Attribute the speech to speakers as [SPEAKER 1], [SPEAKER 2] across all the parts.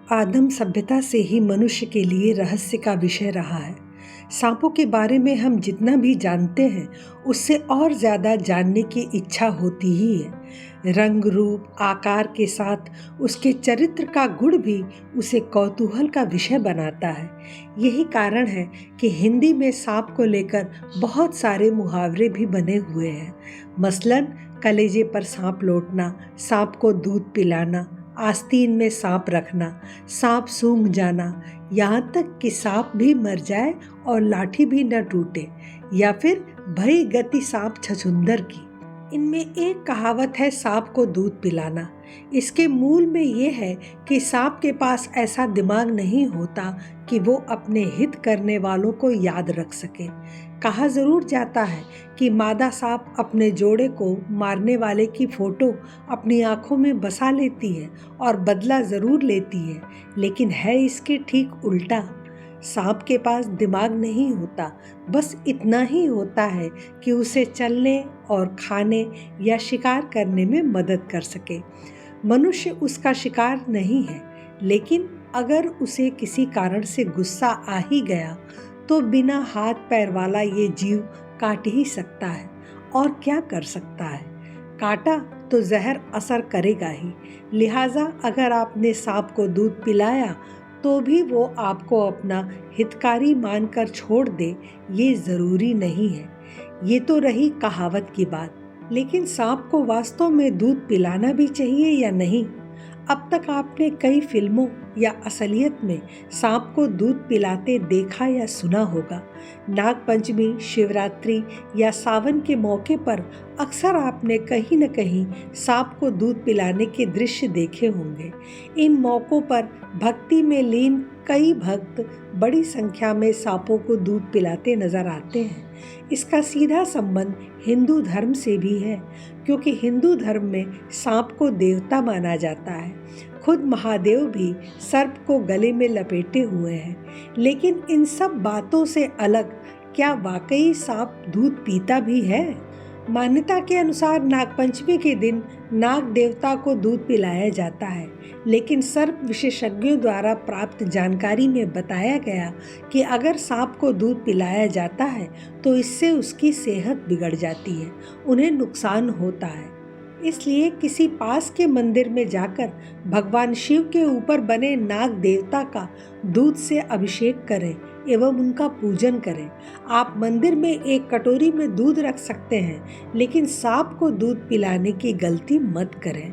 [SPEAKER 1] आदिम सभ्यता से ही मनुष्य के लिए रहस्य का विषय रहा है। सांपों के बारे में हम जितना भी जानते हैं उससे और ज़्यादा जानने की इच्छा होती ही है। रंग रूप आकार के साथ उसके चरित्र का गुण भी उसे कौतूहल का विषय बनाता है। यही कारण है कि हिंदी में सांप को लेकर बहुत सारे मुहावरे भी बने हुए हैं। मसलन कलेजे पर सांप लौटना, सांप को दूध पिलाना, आस्तीन में सांप रखना, सांप सूंघ जाना, यहाँ तक कि सांप भी मर जाए और लाठी भी न टूटे, या फिर भई गति सांप छछूंदर की। इनमें एक कहावत है सांप को दूध पिलाना। इसके मूल में ये है कि सांप के पास ऐसा दिमाग नहीं होता कि वो अपने हित करने वालों को याद रख सके। कहा जरूर जाता है कि मादा सांप अपने जोड़े को मारने वाले की फोटो अपनी आंखों में बसा लेती है और बदला जरूर लेती है, लेकिन है इसके ठीक उल्टा। सांप के पास दिमाग नहीं होता, बस इतना ही होता है कि उसे चलने और खाने या शिकार करने में मदद कर सके। मनुष्य उसका शिकार नहीं है, लेकिन अगर उसे किसी कारण से गुस्सा आ ही गया तो बिना हाथ पैर वाला ये जीव काट ही सकता है। और क्या कर सकता है? काटा तो जहर असर करेगा ही। लिहाजा अगर आपने सांप को दूध पिलाया तो भी वो आपको अपना हितकारी मानकर छोड़ दे, ये ज़रूरी नहीं है। ये तो रही कहावत की बात, लेकिन सांप को वास्तव में दूध पिलाना भी चाहिए या नहीं? अब तक आपने कई फिल्मों या असलियत में सांप को दूध पिलाते देखा या सुना होगा। नागपंचमी, शिवरात्रि या सावन के मौके पर अक्सर आपने कहीं न कहीं सांप को दूध पिलाने के दृश्य देखे होंगे। इन मौक़ों पर भक्ति में लीन कई भक्त बड़ी संख्या में सांपों को दूध पिलाते नजर आते हैं। इसका सीधा संबंध हिंदू धर्म से भी है, क्योंकि हिंदू धर्म में सांप को देवता माना जाता है। खुद महादेव भी सर्प को गले में लपेटे हुए हैं। लेकिन इन सब बातों से अलग, क्या वाकई सांप दूध पीता भी है? मान्यता के अनुसार नागपंचमी के दिन नाग देवता को दूध पिलाया जाता है, लेकिन सर्प विशेषज्ञों द्वारा प्राप्त जानकारी में बताया गया कि अगर सांप को दूध पिलाया जाता है तो इससे उसकी सेहत बिगड़ जाती है, उन्हें नुकसान होता है। इसलिए किसी पास के मंदिर में जाकर भगवान शिव के ऊपर बने नाग देवता का दूध से अभिषेक करें एवं उनका पूजन करें। आप मंदिर में एक कटोरी में दूध रख सकते हैं, लेकिन सांप को दूध पिलाने की गलती मत करें।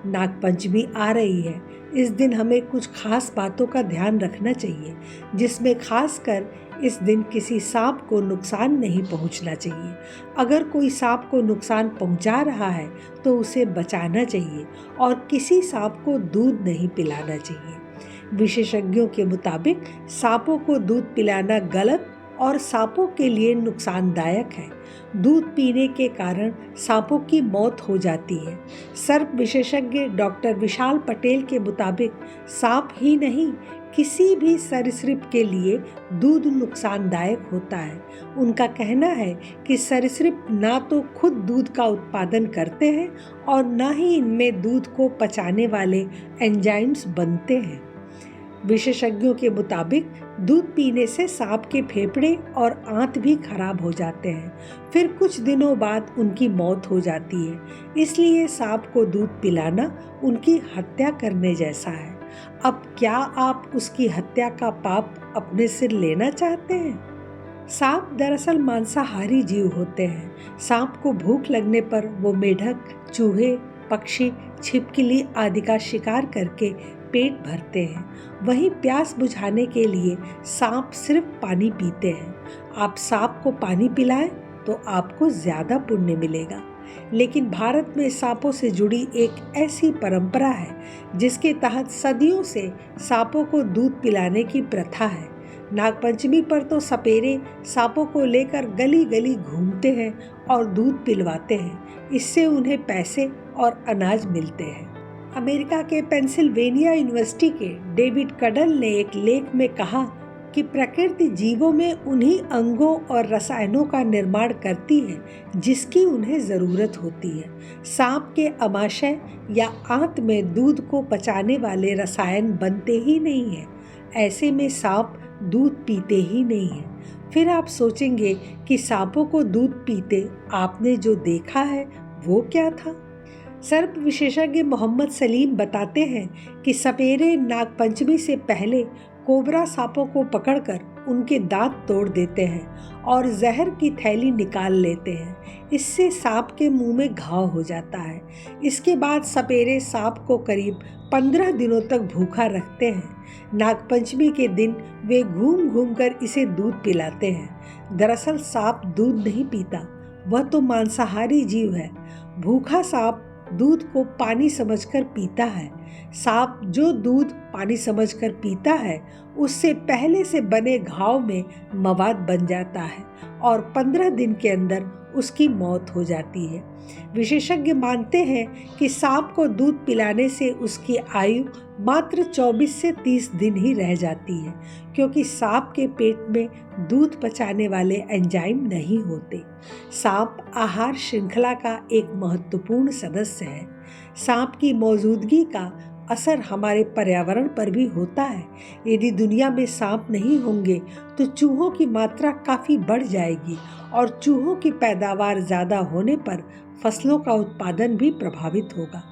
[SPEAKER 1] नागपंचमी आ रही है। इस दिन हमें कुछ खास बातों का ध्यान रखना चाहिए, जिसमें खासकर इस दिन किसी सांप को नुकसान नहीं पहुंचना चाहिए। अगर कोई सांप को नुकसान पहुंचा रहा है तो उसे बचाना चाहिए और किसी सांप को दूध नहीं पिलाना चाहिए। विशेषज्ञों के मुताबिक सांपों को दूध पिलाना गलत और सांपों के लिए नुकसानदायक है। दूध पीने के कारण सांपों की मौत हो जाती है। सर्प विशेषज्ञ डॉक्टर विशाल पटेल के मुताबिक सांप ही नहीं, किसी भी सरीसृप के लिए दूध नुकसानदायक होता है। उनका कहना है कि सरीसृप ना तो खुद दूध का उत्पादन करते हैं और ना ही इनमें दूध को पचाने वाले एंजाइम्स बनते हैं। विशेषज्ञों के मुताबिक दूध पीने से सांप के फेफड़े और आंत भी खराब हो जाते हैं, फिर कुछ दिनों बाद उनकी मौत हो जाती है। इसलिए सांप को दूध पिलाना उनकी हत्या करने जैसा है। अब क्या आप उसकी हत्या का पाप अपने सिर लेना चाहते हैं? सांप दरअसल मांसाहारी जीव होते हैं। सांप को भूख लगने पर वो मेढक, चूहे, पक्षी, छिपकली आदि का शिकार करके पेट भरते हैं। वहीं प्यास बुझाने के लिए सांप सिर्फ पानी पीते हैं। आप सांप को पानी पिलाएं तो आपको ज्यादा पुण्य मिलेगा। लेकिन भारत में सांपों से जुड़ी एक ऐसी परंपरा है जिसके तहत सदियों से सांपों को दूध पिलाने की प्रथा है। नागपंचमी पर तो सपेरे सांपों को लेकर गली गली घूमते हैं और दूध पिलवाते हैं। इससे उन्हें पैसे और अनाज मिलते हैं। अमेरिका के पेंसिल्वेनिया यूनिवर्सिटी के डेविड कडल ने एक लेख में कहा, कि प्रकृति जीवों में उन्हीं अंगों और रसायनों का निर्माण करती है जिसकी उन्हें ज़रूरत होती है। सांप के आमाशय या आंत में दूध को पचाने वाले रसायन बनते ही नहीं हैं। ऐसे में सांप दूध पीते ही नहीं हैं। फिर आप सोचेंगे कि सांपों को दूध पीते आपने जो देखा है वो क्या था? सर्प विशेषज्ञ मोहम्मद सलीम बताते हैं कि सपेरे नागपंचमी से पहले कोबरा सांपों को पकड़कर उनके दांत तोड़ देते हैं और जहर की थैली निकाल लेते हैं। इससे सांप के मुंह में घाव हो जाता है। इसके बाद सपेरे सांप को करीब 15 दिनों तक भूखा रखते हैं। नागपंचमी के दिन वे घूम घूम कर इसे दूध पिलाते हैं। दरअसल सांप दूध नहीं पीता, वह तो मांसाहारी जीव है। भूखा सांप दूध को पानी समझकर पीता है। सांप जो दूध पानी समझकर पीता है उससे पहले से बने घाव में मवाद बन जाता है और 15 दिन के अंदर उसकी मौत हो जाती है। विशेषज्ञ मानते हैं कि सांप को दूध पिलाने से उसकी आयु मात्र 24 से 30 दिन ही रह जाती है, क्योंकि सांप के पेट में दूध पचाने वाले एंजाइम नहीं होते। सांप आहार श्रृंखला का एक महत्वपूर्ण सदस्य है। सांप की मौजूदगी का असर हमारे पर्यावरण पर भी होता है। यदि दुनिया में सांप नहीं होंगे तो चूहों की मात्रा काफ़ी बढ़ जाएगी और चूहों की पैदावार ज़्यादा होने पर फसलों का उत्पादन भी प्रभावित होगा।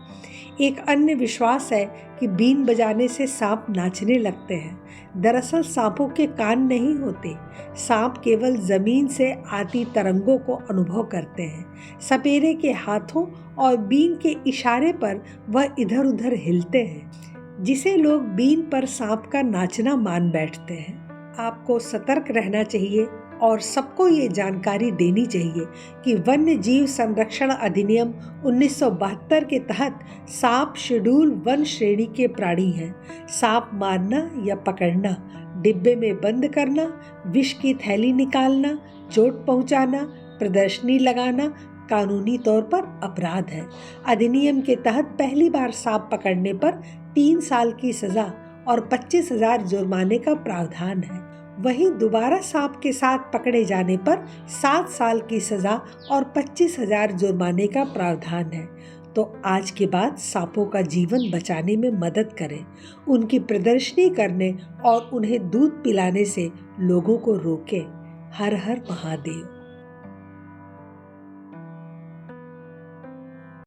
[SPEAKER 1] एक अन्य विश्वास है कि बीन बजाने से सांप नाचने लगते हैं। दरअसल सांपों के कान नहीं होते। सांप केवल जमीन से आती तरंगों को अनुभव करते हैं। सपेरे के हाथों और बीन के इशारे पर वह इधर उधर हिलते हैं, जिसे लोग बीन पर सांप का नाचना मान बैठते हैं। आपको सतर्क रहना चाहिए और सबको ये जानकारी देनी चाहिए कि वन्य जीव संरक्षण अधिनियम 1972 के तहत सांप शेड्यूल 1 श्रेणी के प्राणी हैं। सांप मारना या पकड़ना, डिब्बे में बंद करना, विष की थैली निकालना, चोट पहुंचाना, प्रदर्शनी लगाना कानूनी तौर पर अपराध है। अधिनियम के तहत पहली बार सांप पकड़ने पर 3 साल की सजा और 25,000 जुर्माने का प्रावधान है। वहीं दोबारा सांप के साथ पकड़े जाने पर 7 साल की सजा और 25,000 जुर्माने का प्रावधान है। तो आज के बाद सांपों का जीवन बचाने में मदद करें, उनकी प्रदर्शनी करने और उन्हें दूध पिलाने से लोगों को रोकें। हर हर महादेव।